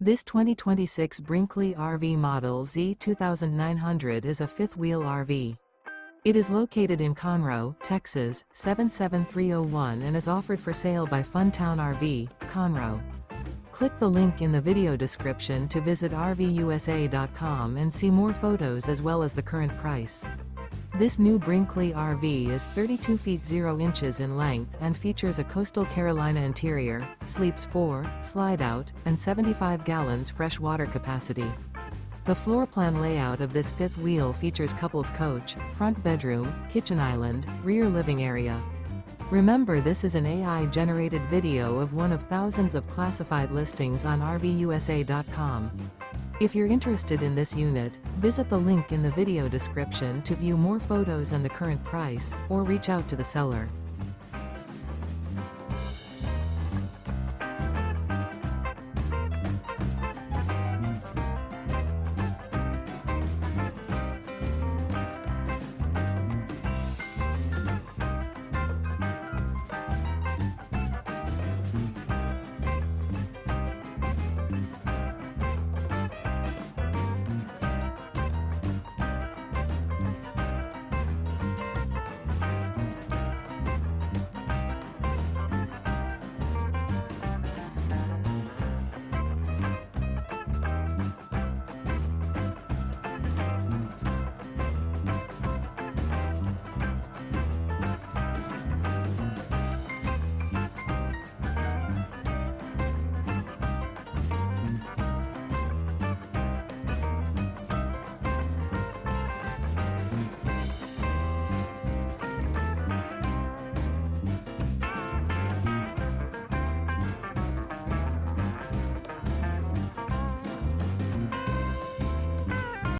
This 2026 Brinkley RV Model Z 2900 is a fifth-wheel RV. It is located in Conroe, Texas, 77301 and is offered for sale by Funtown RV, Conroe. Click the link in the video description to visit RVUSA.com and see more photos as well as the current price. This new Brinkley RV is 32 feet 0 inches in length and features a coastal Carolina interior, sleeps 4, slide-out, and 75 gallons fresh water capacity. The floor plan layout of this fifth wheel features couples coach, front bedroom, kitchen island, rear living area. Remember, this is an AI-generated video of one of thousands of classified listings on RVUSA.com. If you're interested in this unit, visit the link in the video description to view more photos and the current price, or reach out to the seller.